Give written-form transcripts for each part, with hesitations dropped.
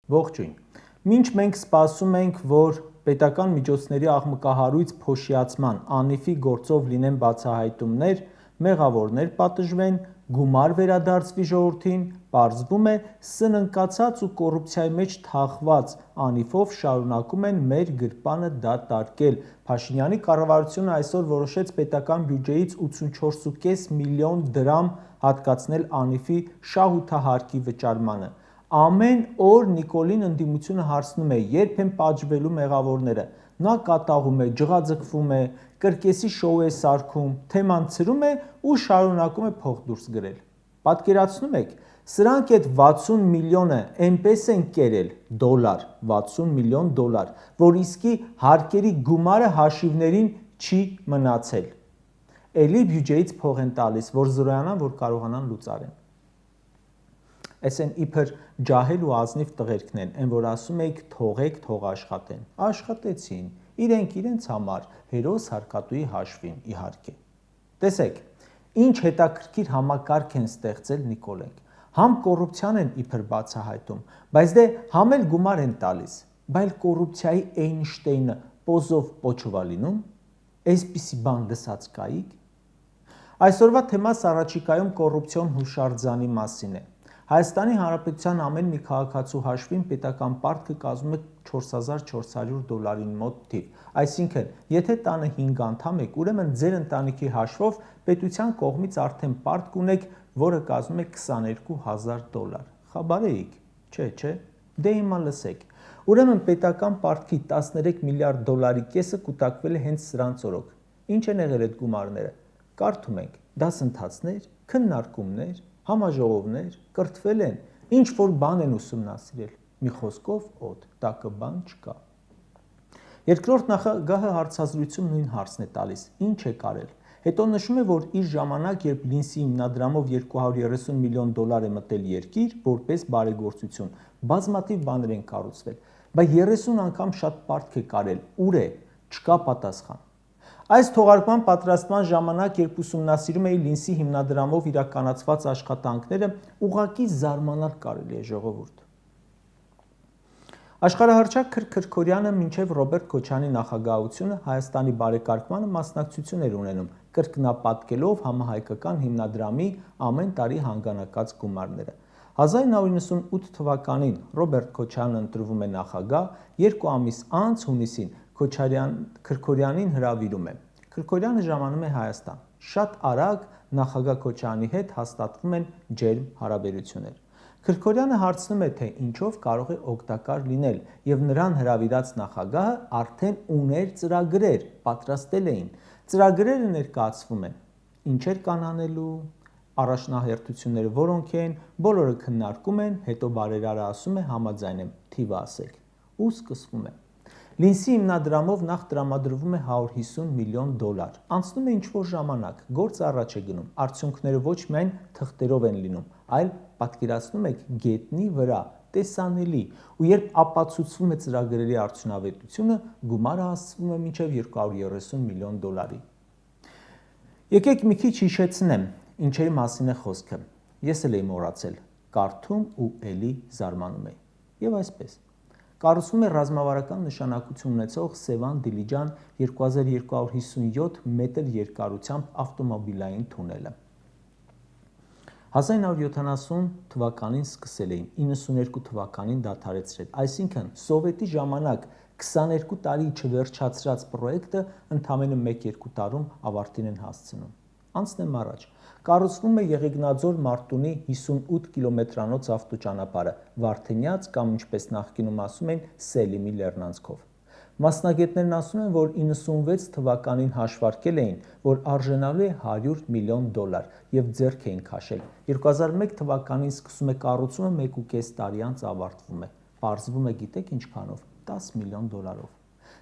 Ողջույն։ Մինչ մենք սպասում ենք, որ պետական միջոցների աղմկահարույց փոշիացման անիվի գործով լինեն բացահայտումներ, մեղավորներ պատժվեն, գումար վերադարձվի ժողովրդին, պարզվում է սնընկացած ու կոռուպցիայի մեջ թաղված անիվով շարունակում են մեր գրպանը դատարկել։ Փաշինյանի կառավարությունը այսօր որոշեց պետական բյուջեից 84.5 միլիոն դրամ հատկացնել անիվի շահութահարկի վճարմանը։ Ամեն օր Նիկոլին ընդդիմությունը հարցնում է, երբ են պատժվելու մեղավորները։ Նա կատաղում է, ջղաձգվում է, կրկեսի շոու է սարքում, թեման ցրում է ու շարունակում է փող դուրս գրել։ Պատկերացնում եք, սրանք այդ 60 միլիոնը այնպես են կերել դոլար, 60 միլիոն դոլար, որ իսկի հարկերի գումարը հաշիվներին չի մնացել։ Էլի բյուջեից փող են տալիս, որ զրոյանան, որ կարողանան լուծարեն։ Այս են իբր ջահել ու ազնիվ տղերքն են, այն որ ասում եք թողեք, թող աշխատեն։ Աշխատեցին, իրենք իրենց համար, հերոս հարկատուի հաշվին, իհարկե։ Տեսեք, ինչ հետաքրքիր համակարգ են ստեղծել Նիկոլենք։ Համ կոռուպցիան են իբր բացահայտում, բայց դե համ էլ գումար են տալիս, բայց կոռուպցիայի Էյնշտեյնը Պոզով պոչովա լինում, այսպիսի բան լսած կայիք։ Այսօրվա թեմաս առաջիկայում կոռուպցիոն հուշարձանի մասին է։ Հայաստանի Հանրապետության ամեն մի քաղաքացու հաշվին պետական պարտքը կազմում է 4400 դոլարին մոտ թիվ։ Այսինքն, եթե տանը 5 անդամ եք, ուրեմն ձեր ընտանիքի հաշվով պետության կողմից արդեն պարտք ունեք, որը կազմում է 22,000 դոլար։ Խաբարեիք, չէ։ Դե հիմա լսեք։ Ուրեմն պետական պարտքի 13 միլիարդ դոլարի կեսը կուտակվել է հենց սրանց օրոք։ Ինչ են եղել այդ գումարները։ Կարդում ենք, դասընթացներ, քննարկումներ, համաժողովներ, կրթվել են, ինչ որ բան են ուսումնասիրել, մի խոսքով օդ, տակը բան չկա։ Երկրորդ նախագահը հարցազրույցում նույն հարցն է տալիս, ինչ է կարել։ Հետո նշում է, որ իր ժամանակ, երբ Լինսի հիմնադրամով 230 միլիոն դոլար է մտել երկիր, որպես բարեգործություն, բազմաթիվ բաներ են կառուցվել, բայց 30 անգամ շատ պարտք է կարել, ուր է, չկա պատասխան։ Այս թողարկման պատրաստման ժամանակ, երբ ուսումնասիրում էի Լինսի հիմնադրամով իրականացված աշխատանքները, ուղղակի զարմանալ կարելի է ժողովուրդ։ Աշխարհահռչակ Քրքորյանը մինչև Ռոբերտ Քոչարյանի նախագահությունը Հայաստանի բարեկարգմանը մասնակցություն էր ունենում, կրկնապատկելով համահայկական հիմնադրամի ամեն տարի հանգանակած գումարները։ 1998 թվականին Ռոբերտ Քոչարյանն ընտրվում է նախագահ, 2 ամիս անց հունիսին Քրքորյանին հրավիրում է։ Քրքորյանը ժամանում է Հայաստան։ Շատ արագ նախագահ Քոչարյանի հետ հաստատվում են ջերմ հարաբերություններ։ Քրքորյանը հարցնում է, թե ինչով կարող է օգտակար լինել, եւ նրան հրավիրած նախագահը արդեն ուներ ծրագրեր, պատրաստել էին։ Ծրագրերը ներկայացվում են։ Ինչեր կան անելու, առաջնահերթությունները որոնք են, բոլորը քննարկում են, հետո բարերարը ասում է համաձայն եմ, թիվը ասեք։ Ու սկսվում է։ Լինսի հիմնադրամով նախ տրամադրվում է 150 միլիոն դոլար։ Անցնում է ինչ-որ ժամանակ, գործը առաջ է գնում, արդյունքները ոչ միայն թղթերով են լինում, այլ պատկերացնում եք գետնի վրա, տեսանելի, ու երբ ապացուցվում է ծրագրերի արդյունավետությունը, գումարը հասցվում է մինչև 230 միլիոն դոլարի։ Եկեք մի քիչ հիշեցնեմ, ինչերի մասին է խոսքը։ Ես էլ էի մոռացել, կարդում ու էլի զարմանում էի։ Եվ այսպես։ Կառուցվում է ռազմավարական նշանակություն ունեցող Սևան Դիլիջան 2257 մետր երկարությամբ ավտոմոբիլային թունելը։ 1970 թվականին սկսել էին, 92 թվականին դադարեցրել, այսինքն սովետի ժամանակ 22 տարի չվերջացրած պրոյեկտը ընդամենը 1-2 տարում ավարտին են հասցնում։ Անցնեմ առաջ։ Կառուցվում է Եղեգնաձոր Մարտունի 58 կիլոմետրանոց ավտոճանապարհը, Վարդենյաց կամ ինչպես նախկինում ասում են Սելիմի լեռնանցքով։ Մասնագետներն ասում են, որ 96 թվականին հաշվարկել էին, որ արժանալու է 100 միլիոն դոլար եւ ձեռք էին քաշել։ 2001 թվականին սկսում է կառուցումը 1.5 տարի անց ավարտվում է։ Պարզվում է գիտեք ինչքանով, 10 միլիոն դոլարով։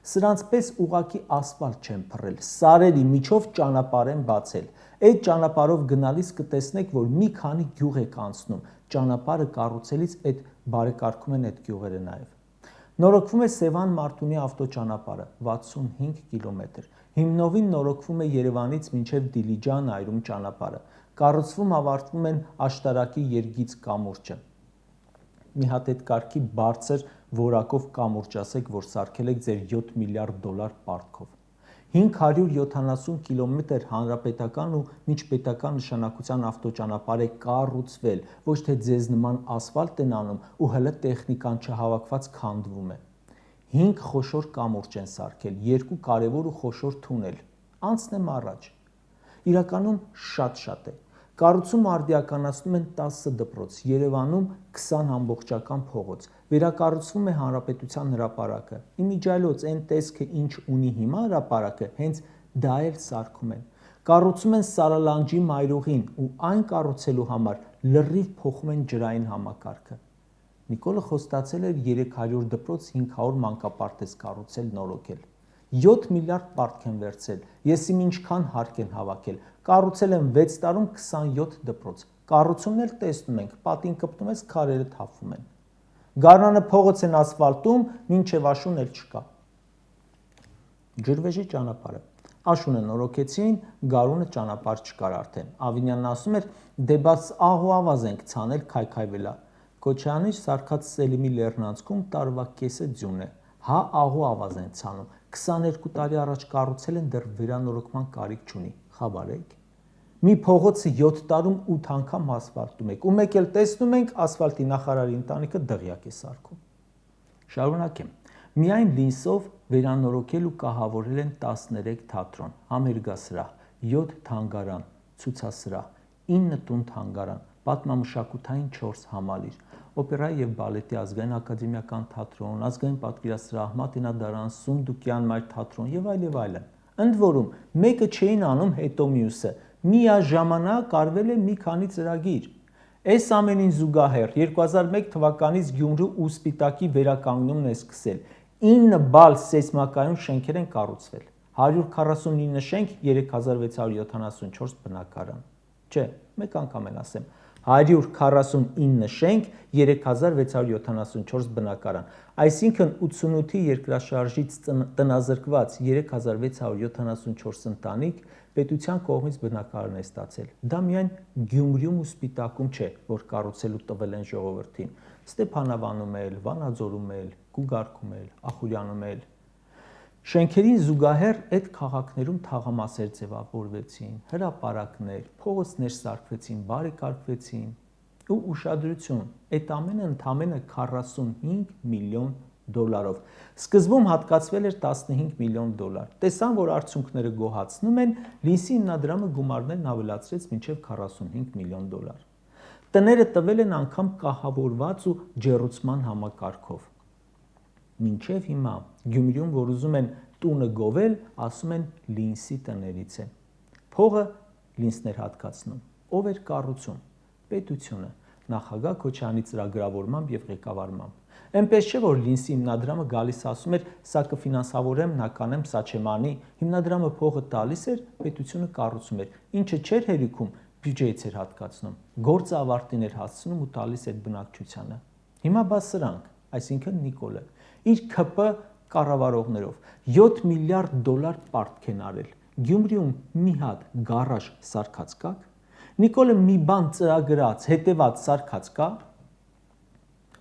Սրանց պես ուղակի ասֆալտ չեն փռել, սարերի միջով ճանապարհ են բացել։ Այդ ճանապարհով գնալիս կտեսնեք, որ մի քանի գյուղ եք անցնում, ճանապարհը կառուցելիս այդ բարեկարգում են այդ գյուղերը նաև։ Նորոգվում է Սևան Մարտունի ավտոճանապարհը 65 կիլոմետր։ Հիմնովին նորոգվում է Երևանից մինչև Դիլիջան այրում ճանապարհը։ Կառուցվում ավարտվում են աշտարակի երգից կամուրջը։ մի հատ այդ կարգի բարձր որակով կամուրջ ասեք, որ սարքել եք ձեր $7 միլիարդ պարտքով։ 570 կիլոմետր հանրապետական ու միջպետական նշանակության ավտոճանապարհ է կառուցվել, ոչ թե ձեզ նման ասֆալտ են անում ու հələ տեխնիկան չհավաքված քանդվում է։ 5 խոշոր կամուրջ են սարքել, 2 կարևոր ու խոշոր թունել։ Անցնեմ առաջ։ Իրականում շատ է։ Կառուցումը արդիականացնում են 10 դպրոց, Երևանում 20 ամբողջական փողոց, վերակառուցվում է Հանրապետության հրապարակը։ Իմիջիայլոց այն տեսքը, ինչ ունի հիմա հրապարակը, հենց դա էլ սարքում են։ Կառուցում են Սարալանջի մայրուղին ու այն կառուցելու համար լրիվ փոխում են ջրային համակարգը։ Նիկոլը խոստացել էր 300 դպրոց, 500 մանկապարտեզ կառուցել, նորոգել։ 7 միլիարդ պարտք են վերցրել, ես իմ ինչքան հարկ են հավաքել, կառուցել եմ 6 տարում 27 դպրոց, կառուցումն էլ տեսնում ենք, պատին կպտում ես, քարերը թափվում են։ Գարնանը փողոց են ասֆալտում, մինչև աշուն էլ չկա։ Ջրվեժի ճանապարհը։ Աշունը նորոգեցին, գարունը ճանապարհ չկար արդեն։ Ավինյանն ասում էր, դե բաց աղ ու ավազ ենք ցանել, քայքայվելա։ Քոչարյանի սարքած Սելիմի լեռնանցքում տարվա կեսը ձյուն է։ Հա աղ ու ավազ են ցանում։ 22 տարի առաջ կառուցել են, դեռ վերանորոգման կարիք չունի։ Խաբարեք։ Մի փողոցը 7 տարում 8 անգամ ասֆալտում եք, ու մեկ էլ տեսնում ենք ասֆալտի նախարարի ընտանիքը դղյակ է սարքում։ Շարունակեմ։ Միայն Լինսով վերանորոգել ու կահավորել են 13 թատրոն, համերգասրահ, 7 թանգարան, ցուցասրահ, 9 տուն-թանգարան, պատմամշակութային 4 համալիր, օպերայի և բալետի ազգային ակադեմիական թատրոն, ազգային պատկերասրահ, մատենադարան, Սունդուկյան մայր թատրոն եւ այլն։ Ընդ որում, մեկը չէին անում հետո մյուսը, միաժամանակ արվել է մի քանի ծրագիր։ Այս ամենին զուգահեռ 2001 թվականից Գյումրու ու Սպիտակի վերականգնումն է սկսել։ 9 բալ սեյսմակայուն շենքեր են կառուցվել, 149 շենք, 3674 բնակարան։ Չէ, մեկ անգամ են ասեմ, 149 շենք, 3674 բնակարան, այսինքն 88-ի երկրաշարժից տնազրկված 3674 ընտանիք պետության կողմից բնակարան է ստացել։ Դա միայն Գյումրիում ու Սպիտակում չէ, որ կառուցելու տվել են ժողովրդին, Ստեփանավանում էլ, Վանաձորում էլ, Գուգարքում էլ, Ախուրյանում էլ։ Շենքերին զուգահեռ այդ քաղաքներում թաղամասեր ձևավորվեցին, հրապարակներ, փողոցներ սարքվեցին, բարեկարգվեցին ու ուշադրություն, այդ ամենը ընդամենը 45 միլիոն դոլարով։ Սկզբում հատկացվել էր 15 միլիոն դոլար։ Տեսան, որ արդյունքները գոհացնում են, Լինսի հիմնադրամը գումարներն ավելացրեց մինչև 45 միլիոն դոլար։ Տները տվել են անգամ կահավորված ու ջեռուցման համակարգով։ Մինչև հիմա Գյումրիում, որ ուզում են տունը գովել, ասում են Լինսի տներից է։ Փողը Լինսներ հատկացնում։ Ով էր կառուցում։ Պետությունը, նախագահ Քոչարյանի ծրագրավորմամբ եւ ղեկավարմամբ։ Էնպես չէ, որ Լինսի հիմնադրամը գալիս ասում էր, սա կֆինանսավորեմ, նա կանեմ, սա չեմ անի, հիմնադրամը փողը տալիս էր, պետությունը կառուցում էր, ինչը չէր հերիքում, բյուջեից էր հատկացնում, գործը ավարտին էր հասցնում ու տալիս այդ բնակչությանը։ Հիմա բա սրանք, այսինքն Նիկոլը, իր ՔՊ կառավարողներով 7 միլիարդ դոլար պարտք են արել։ Գյումրիում մի հատ գարաժ սարքած կաք, Նիկոլը մի բան ծրագրած, հետևած սարքած կա,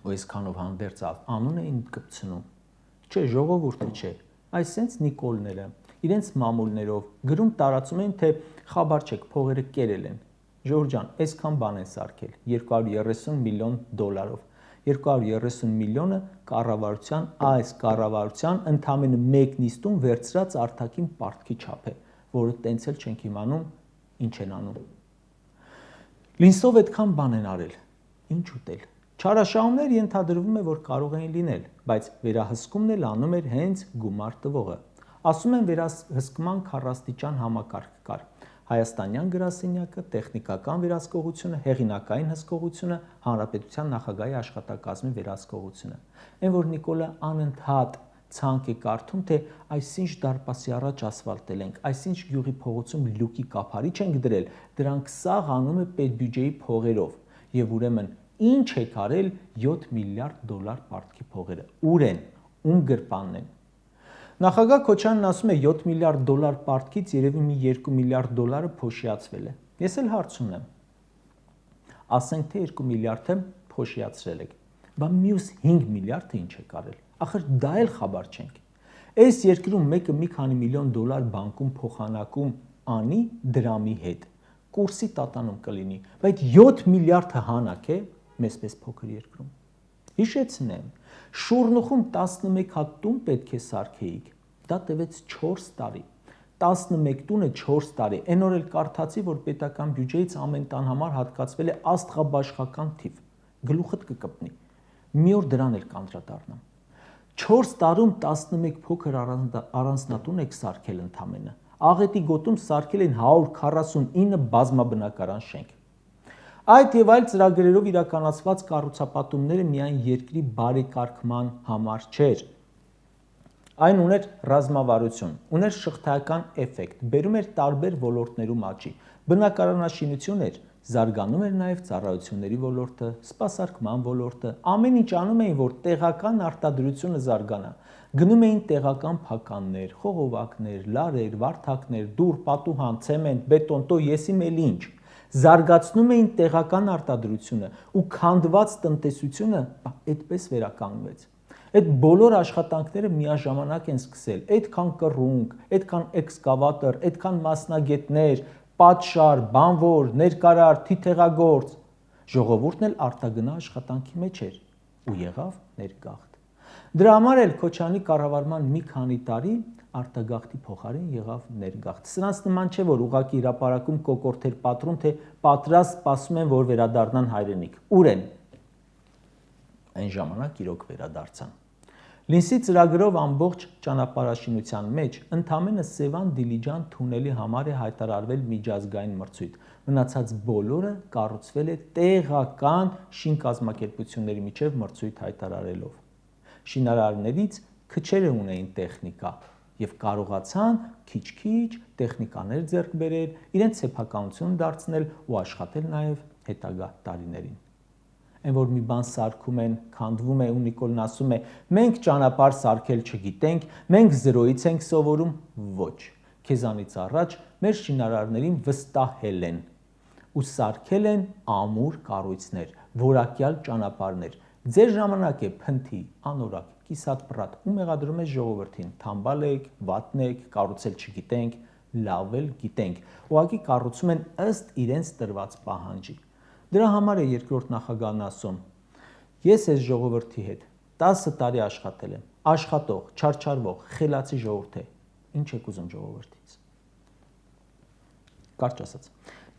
ու այսքանով հանդերձ անուն էին կպցնում։ Չէ, ժողովուրդը չէ, այսենց Նիկոլները իրենց մամուլներով գրում տարածում են, թե խաբար չեք, փողերը կերել են։ Ժողովուրդ ջան, այսքան բան են սարքել 230 միլիոն դոլարով։ 230 միլիոնը այս կառավարության ընդամենը մեկ նիստում վերցրած արտաքին պարտքի չափ է, որը տենց էլ չենք իմանում ինչ են անում։ Լինսով այդքան բան են արել, ինչ ուտել։ Չարաշահումներ ենթադրվում է, որ կարող էին լինել, բայց վերահսկումն էլ անում էր հենց գումար տվողը։ Ասում են վերահսկման 4 աստիճան համակարգ կար։ Հայաստանյան գրասենյակը, տեխնիկական վերահսկողությունը, հեղինակային հսկողությունը, հանրապետության նախագահի աշխատակազմի վերահսկողությունը։ Այն որ Նիկոլը անընդհատ ցանկ է կարդում, թե այսինչ դարպասի առաջ ասֆալտել ենք, այսինչ գյուղի փողոցում լուկի կափարիչ ենք դրել, դրանք սաղ անում է պետբյուջեի փողերով, եւ ուրեմն ինչ եք արել 7 միլիարդ դոլար պարտքի փողերը։ Ուր են, ում գրպանն են։ Նախագահ Քոչարյանն ասում է 7 միլիարդ դոլար պարտքից երևի մի 2 միլիարդ դոլարը փոշիացվել է։ Ես էլ հարց ունեմ։ Ասենք թե 2 միլիարդը փոշիացրել եք։ բա մյուս 5 միլիարդը ինչ է կարել։ Ախր դա էլ խաբար չենք։ Այս երկրում մեկը մի քանի միլիոն դոլար բանկում փոխանակում անի դրամի հետ, կուրսի տատանում կլինի, բայց 7 միլիարդը հանակ է մեզպես փոքր երկրում։ Հիշեցնեմ, Շուռնուխում 11 հատ տուն պետք է սարքեիք, դա տևեց 4 տարի։ 11 տունը 4 տարի, այն օր էլ կարդացի, որ պետական բյուջեից ամեն տան համար հատկացվել է աստղաբաշխական թիվ, գլուխդ կկպնի, մի օր դրան էլ կանդրադառնամ։ 4 տարում 11 փոքր առանձնատուն եք սարքել ընդամենը, Աղետի գոտում սարքել են 149 բազմաբնակարան շենք։ Այդ եւ այլ ծրագրերով իրականացված կառուցապատումները միայն երկրի բարեկարգման համար չէր։ Այն ուներ ռազմավարություն, ուներ շղթայական էֆեկտ, բերում էր տարբեր ոլորտներում աճի, բնակարանաշինություն էր, զարգանում էր նաև ծառայությունների ոլորտը, սպասարկման ոլորտը, ամեն ինչ անում էին, որ տեղական արտադրությունը զարգանա, գնում էին տեղական փականներ, խողովակներ, լարեր, վարդակներ, դուռ, պատուհան, ցեմենտ, բետոն, տո եսիմ էլ ինչ, զարգացնում էին տեղական արտադրությունը ու քանդված տնտեսությունը այդպես վերականգնվեց։ Այդ բոլոր աշխատանքները միաժամանակ են սկսել, այդքան կռունկ, այդքան էքսկավատոր, այդքան մասնագետներ, պատշար, բանվոր, ներկարար, թիթեղագործ, ժողովուրդն էլ արտագնա աշխատանքի մեջ էր ու եղավ ներգաղթ։ Դրա համար էլ Քոչարյանի կառավարման մի քանի տարի արտագաղթի փոխարեն եղավ ներգաղթ։ Սրանց նման չէ, որ ուղղակի հրապարակում կոկորտեր պատրուն, թե պատրաստ սպասում են, որ վերադառնան հայրենիք։ Ուր են։ Այն ժամանակ իրոք վերադարձան։ Լինսի ծրագրով ամբողջ ճանապարհաշինության մեջ ընդամենը Սևան-Դիլիջան թունելի համար է հայտարարվել միջազգային մրցույթ։ Մնացած բոլորը կառուցվել է տեղական շինկազմակերպությունների միջև մրցույթ հայտարարելով։ Շինարարներից քչերը ունեին տեխնիկա եւ կարողացան քիչ-քիչ տեխնիկաներ ձեռք բերել, իրենց սեփականություն դարձնել ու աշխատել նաեւ հետագա տարիներին։ Այն որ մի բան սարքում են, քանդվում է ու Նիկոլն ասում է, մենք ճանապարհ սարքել չգիտենք, մենք զրոյից ենք սովորում, ոչ։ Քեզանից առաջ մեր շինարարներին վստահել են ու սարքել են ամուր կառույցներ, որակյալ ճանապարհներ։ Ձեր ժամանակ է փնթի, անորակ, կիսատ պռատ ու մեղադրում է ժողովրդին, թամբալ եք, վատն եք, կառուցել չգիտենք, լավ էլ գիտենք։ Ուղղակի կառուցում են ըստ իրենց տրված պահանջի։ Դրա համար է երկրորդ նախագահն ասում. ես այս ժողովրդի հետ 10 տարի աշխատել եմ, աշխատող, չարչարվող, խելացի ժողովուրդ է։ Ինչ եք ուզում ժողովրդից։ Կարճ ասած,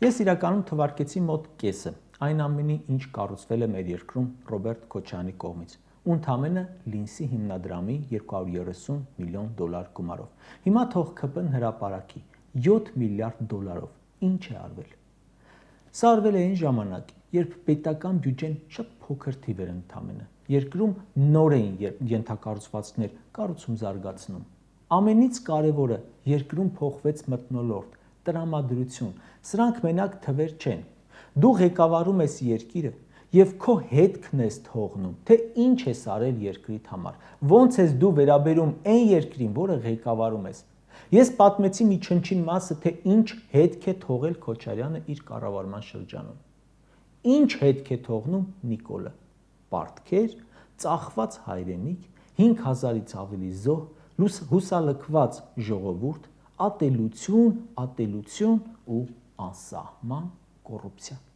ես իրականում թվարկեցի մոտ կեսը այն ամենի, ինչ կառուցվել է մեր երկրում Ռոբերտ Քոչարյանի կողմից, ու ընդամենը Լինսի հիմնադրամի 230 միլիոն դոլար գումարով։ Հիմա թող ԿՊ-ն հրապարակի 7 միլիարդ դոլարով ինչ է արվել։ Սա արվել է այն ժամանակ, երբ պետական բյուջեն շատ փոքր թիվ էր ընդամենը։ Երկրում նոր էին ենթակառուցվածքներ կառուցում զարգացնում։ Ամենից կարևորը երկրում փոխվեց մթնոլորտ, տրամադրություն։ Սրանք մենակ թվեր չեն։ Դու ղեկավարում ես երկիրը եւ քո հետքն ես թողնում, թե ինչ ես արել երկրիդ համար։ Ոնց ես դու վերաբերում այն երկրին, որը ղեկավարում ես։ Ես պատմեցի մի չնչին մասը, թե ինչ հետք է թողել Քոչարյանը իր կառավարման շրջանում։ Ինչ հետք է թողնում Նիկոլը։ Պարտքեր, ծախված հայրենիք, 5000-ից ավելի զոհ, հուսալքված ժողովուրդ, ատելություն ու անսահման կոռուպցիա։